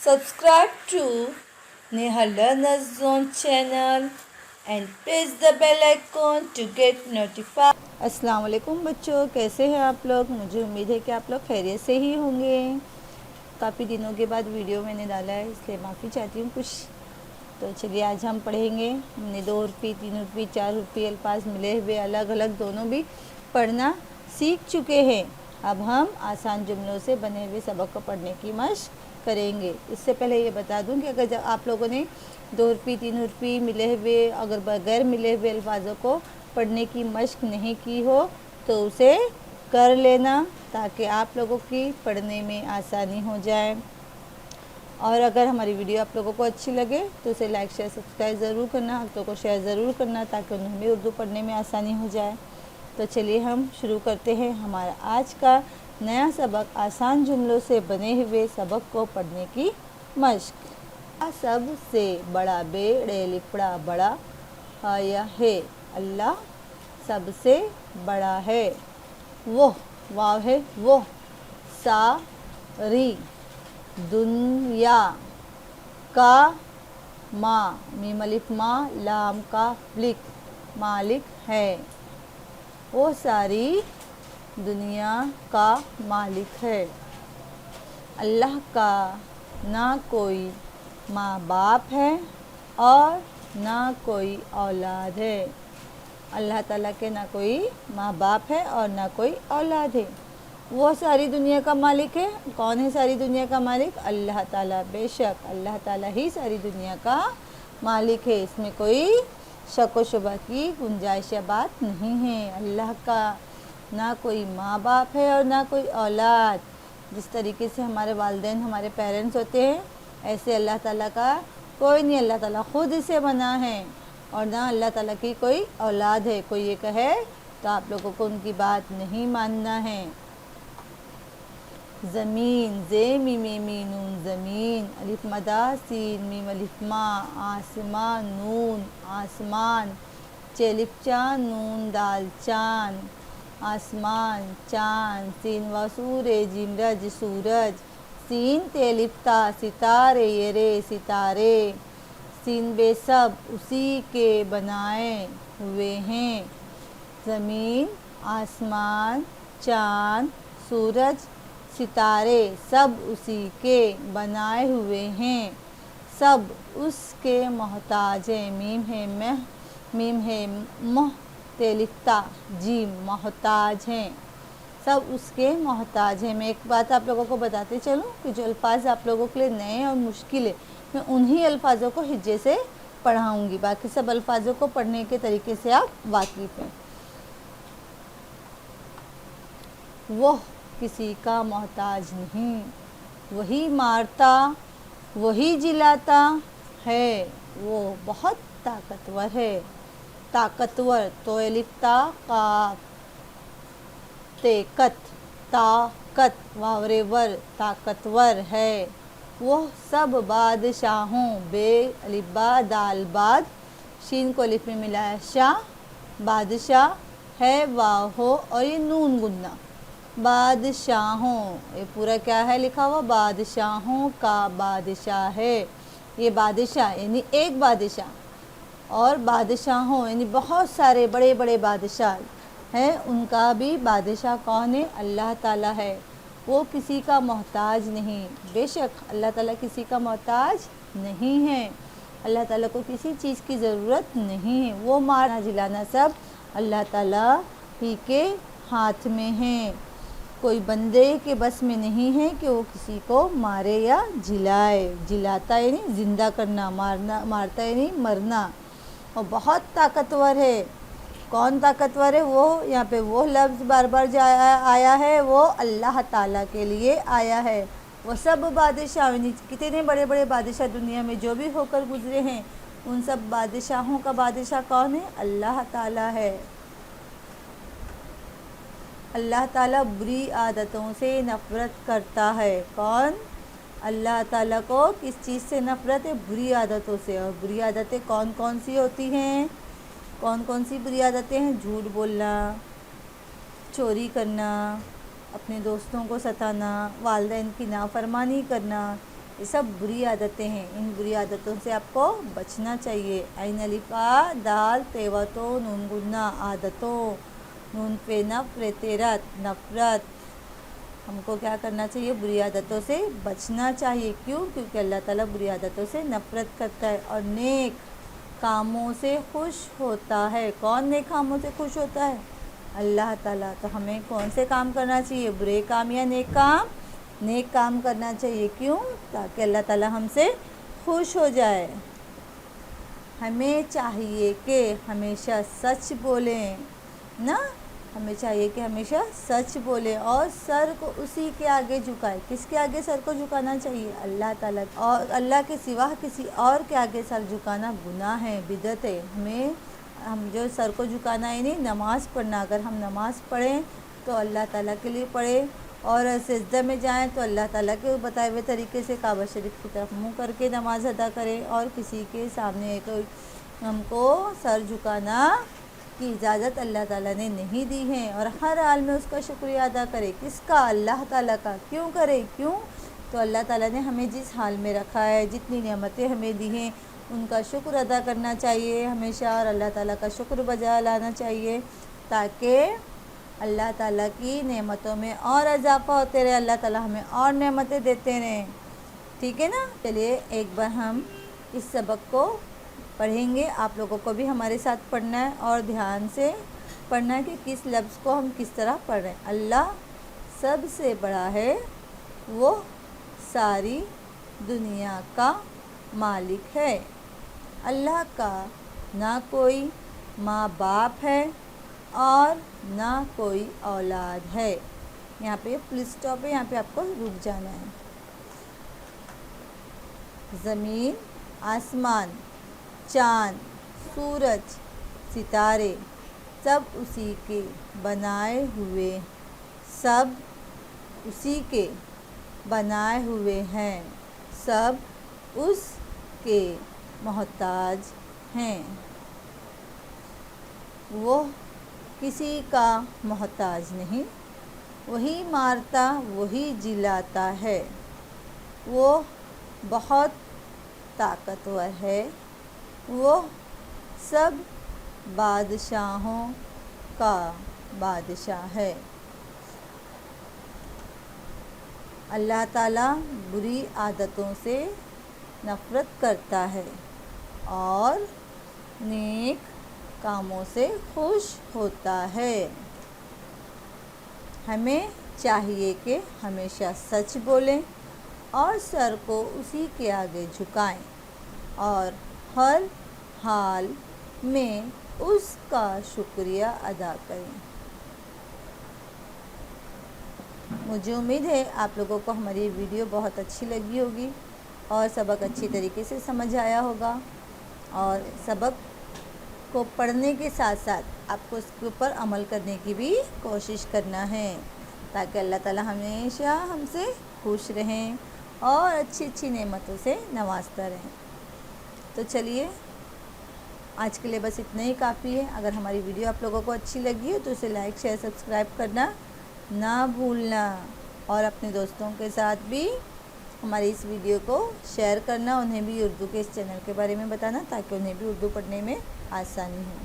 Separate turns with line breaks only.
Subscribe to Neha Learners Zone channel and press the bell icon to get notified. السلام علیکم بچوں، کیسے ہیں آپ لوگ؟ مجھے امید ہے کہ آپ لوگ خیریت سے ہی ہوں گے۔ کافی دنوں کے بعد ویڈیو میں نے ڈالا ہے، اس لیے معافی چاہتی ہوں کچھ۔ تو چلیے آج ہم پڑھیں گے۔ ہم نے 2 حرفی 3 حرفی 4 حرفی الفاظ ملے ہوئے الگ الگ دونوں بھی پڑھنا سیکھ چکے ہیں۔ اب ہم آسان جملوں سے بنے ہوئے سبق کو پڑھنے کی مشق کریں گے۔ اس سے پہلے یہ بتا دوں کہ اگر آپ لوگوں نے 2 حرفی 3 حرفی ملے ہوئے اگر بغیر ملے ہوئے الفاظوں کو پڑھنے کی مشق نہیں کی ہو تو اسے کر لینا تاکہ آپ لوگوں کی پڑھنے میں آسانی ہو جائے۔ اور اگر ہماری ویڈیو آپ لوگوں کو اچھی لگے تو اسے لائک شیئر سبسکرائب ضرور کرنا، دوستوں کو شیئر ضرور کرنا تاکہ انہیں بھی اردو پڑھنے میں آسانی ہو جائے۔ تو چلیے ہم شروع کرتے ہیں ہمارا آج کا نیا سبق، آسان جملوں سے بنے ہوئے سبق کو پڑھنے کی مشق۔ سب سے بڑا بیڑے لپڑا بڑا آیا ہے، اللہ سب سے بڑا ہے۔ وہ واو ہے وہ، ساری دنیا کا ماں میم الف ماں لام کا لک مالک ہے۔ وہ ساری دنیا کا مالک ہے۔ اللہ کا نہ کوئی ماں باپ ہے اور نہ کوئی اولاد ہے۔ اللہ تعالیٰ کے نہ کوئی ماں باپ ہے اور نہ کوئی اولاد ہے۔ وہ ساری دنیا کا مالک ہے۔ کون ہے ساری دنیا کا مالک؟ اللہ تعالیٰ۔ بے شک اللہ تعالیٰ ہی ساری دنیا کا مالک ہے، اس میں کوئی شک و شبہ کی گنجائش یا بات نہیں ہے۔ اللہ کا نہ کوئی ماں باپ ہے اور نہ کوئی اولاد۔ جس طریقے سے ہمارے والدین ہمارے پیرنٹس ہوتے ہیں ایسے اللہ تعالیٰ کا کوئی نہیں، اللہ تعالیٰ خود اسے بنا ہے اور نہ اللہ تعالیٰ کی کوئی اولاد ہے۔ کوئی یہ کہے تو آپ لوگوں کو ان کی بات نہیں ماننا ہے۔ زمین زے میم مینون زمین، الف مدہ سین میم الف ماں، آسمان نون آسمان، چیلف چان نون دال چان، آسمان چاند، سین و سورے جیم رج سورج، سین تیلف تا ستارے یرے ستارے، سین بے سب اسی کے بنائے ہوئے ہیں۔ زمین آسمان چاند سورج ستارے سب اسی کے بنائے ہوئے ہیں، سب اس کے محتاج ہیں۔ میم ہے میم ہے تیلفتا جیم محتاج ہیں، سب اس کے محتاج ہیں۔ میں ایک بات آپ لوگوں کو بتاتے چلوں کہ جو الفاظ آپ لوگوں کے لیے نئے اور مشکل ہے میں انہی الفاظوں کو ہجے سے پڑھاؤں گی، باقی سب الفاظوں کو پڑھنے کے طریقے سے آپ واقف ہیں۔ وہ کسی کا محتاج نہیں، وہی مارتا وہی جلاتا ہے، وہ بہت طاقتور ہے۔ طاقتور تو الف تا قاف تے کت طاقت واورے ور طاقتور ہے۔ وہ سب بادشاہوں بے الف با دال باد شین کو الف میں ملایا شاہ بادشاہ ہے واو ہو اور یہ نون گننا بادشاہوں، یہ پورا کیا ہے لکھا ہوا؟ بادشاہوں کا بادشاہ ہے۔ یہ بادشاہ یعنی ایک بادشاہ اور بادشاہوں یعنی بہت سارے بڑے بڑے بادشاہ ہیں، ان کا بھی بادشاہ کون ہے؟ اللہ تعالیٰ ہے۔ وہ کسی کا محتاج نہیں، بے شک اللہ تعالیٰ کسی کا محتاج نہیں ہے۔ اللہ تعالیٰ کو کسی چیز کی ضرورت نہیں ہے۔ وہ مارنا جلانا سب اللہ تعالیٰ ہی کے ہاتھ میں ہے۔ کوئی بندے کے بس میں نہیں ہے کہ وہ کسی کو مارے یا جلائے۔ جلاتا یعنی زندہ کرنا، مارتا یعنی مرنا۔ وہ بہت طاقتور ہے۔ کون طاقتور ہے؟ وہ یہاں پہ وہ لفظ بار بار آیا ہے، وہ اللہ تعالیٰ کے لیے آیا ہے۔ وہ سب بادشاہ یعنی کتنے بڑے بڑے بادشاہ دنیا میں جو بھی ہو کر گزرے ہیں ان سب بادشاہوں کا بادشاہ کون ہے؟ اللہ تعالیٰ ہے۔ اللہ تعالیٰ بری عادتوں سے نفرت کرتا ہے۔ کون؟ اللہ تعالیٰ کو کس چیز سے نفرت ہے؟ بری عادتوں سے۔ اور بری عادتیں کون کون سی ہوتی ہیں؟ کون کون سی بری عادتیں ہیں؟ جھوٹ بولنا، چوری کرنا، اپنے دوستوں کو ستانا، والدین کی نافرمانی کرنا، یہ سب بری عادتیں ہیں، ان بری عادتوں سے آپ کو بچنا چاہیے۔ عین الف دال تیوا تو نون گنہ عادتوں، نون پہ نفرت نفرت، ہم کو کیا کرنا چاہیے؟ بری عادتوں سے بچنا چاہیے۔ کیوں؟ کیونکہ اللہ تعالیٰ بری عادتوں سے نفرت کرتا ہے اور نیک کاموں سے خوش ہوتا ہے۔ کون نیک کاموں سے خوش ہوتا ہے؟ اللہ تعالیٰ۔ تو ہمیں کون سے کام کرنا چاہیے؟ برے کام یا نیک کام؟ نیک کام کرنا چاہیے۔ کیوں؟ تاکہ اللہ تعالیٰ ہم سے خوش ہو جائے۔ ہمیں چاہیے کہ ہمیشہ سچ بولیں نا، ہمیں چاہیے کہ ہمیشہ سچ بولیں اور سر کو اسی کے آگے جھکائے۔ کس کے آگے سر کو جھکانا چاہیے؟ اللہ تعالیٰ، اور اللہ کے سوا کسی اور کے آگے سر جھکانا گناہ ہے، بدعت ہے۔ ہم جو سر کو جھکانا ہے، نہیں نماز پڑھنا، اگر ہم نماز پڑھیں تو اللہ تعالیٰ کے لیے پڑھیں، اور سجدہ میں جائیں تو اللہ تعالیٰ کے بتائے ہوئے طریقے سے کعبہ شریف کی طرف منہ کر کے نماز ادا کریں، اور کسی کے سامنے ہم کو سر جھکانا کی اجازت اللہ تعالیٰ نے نہیں دی ہے، اور ہر حال میں اس کا شکریہ ادا کرے۔ کس کا؟ اللہ تعالیٰ کا۔ کیوں کرے؟ کیوں؟ تو اللہ تعالیٰ نے ہمیں جس حال میں رکھا ہے، جتنی نعمتیں ہمیں دی ہیں، ان کا شکر ادا کرنا چاہیے ہمیشہ، اور اللہ تعالیٰ کا شکر بجا لانا چاہیے، تاکہ اللہ تعالیٰ کی نعمتوں میں اور اضافہ ہوتے رہے، اللہ تعالیٰ ہمیں اور نعمتیں دیتے رہیں۔ ٹھیک ہے نا؟ چلیے ایک بار ہم اس سبق کو پڑھیں گے، آپ لوگوں کو بھی ہمارے ساتھ پڑھنا ہے، اور دھیان سے پڑھنا ہے کہ کس لفظ کو ہم کس طرح پڑھ رہے ہیں۔ اللہ سب سے بڑا ہے، وہ ساری دنیا کا مالک ہے۔ اللہ کا نہ کوئی ماں باپ ہے اور نہ کوئی اولاد ہے۔ یہاں پہ فل اسٹاپ ہے، یہاں پہ آپ کو رک جانا ہے۔ زمین، آسمان، چاند، سورج، ستارے سب اسی کے بنائے ہوئے، سب اسی کے بنائے ہوئے ہیں، سب اس کے محتاج ہیں۔ وہ کسی کا محتاج نہیں، وہی مارتا وہی جلاتا ہے، وہ بہت طاقتور ہے، وہ سب بادشاہوں کا بادشاہ ہے۔ اللہ تعالیٰ بری عادتوں سے نفرت کرتا ہے اور نیک کاموں سے خوش ہوتا ہے۔ ہمیں چاہیے کہ ہمیشہ سچ بولیں اور سر کو اسی کے آگے جھکائیں، اور ہر حال میں اس کا شکریہ ادا کریں۔ مجھے امید ہے آپ لوگوں کو ہماری ویڈیو بہت اچھی لگی ہوگی، اور سبق اچھی طریقے سے سمجھ آیا ہوگا، اور سبق کو پڑھنے کے ساتھ ساتھ آپ کو اس کے اوپر عمل کرنے کی بھی کوشش کرنا ہے، تاکہ اللہ تعالیٰ ہمیشہ ہم سے خوش رہیں اور اچھی اچھی نعمتوں سے نوازتا رہیں۔ تو چلیے آج کے لیے بس اتنا ہی کافی ہے۔ اگر ہماری ویڈیو آپ لوگوں کو اچھی لگی ہو تو اسے لائک شیئر سبسکرائب کرنا نہ بھولنا، اور اپنے دوستوں کے ساتھ بھی ہماری اس ویڈیو کو شیئر کرنا، انہیں بھی اردو کے اس چینل کے بارے میں بتانا، تاکہ انہیں بھی اردو پڑھنے میں آسانی ہو۔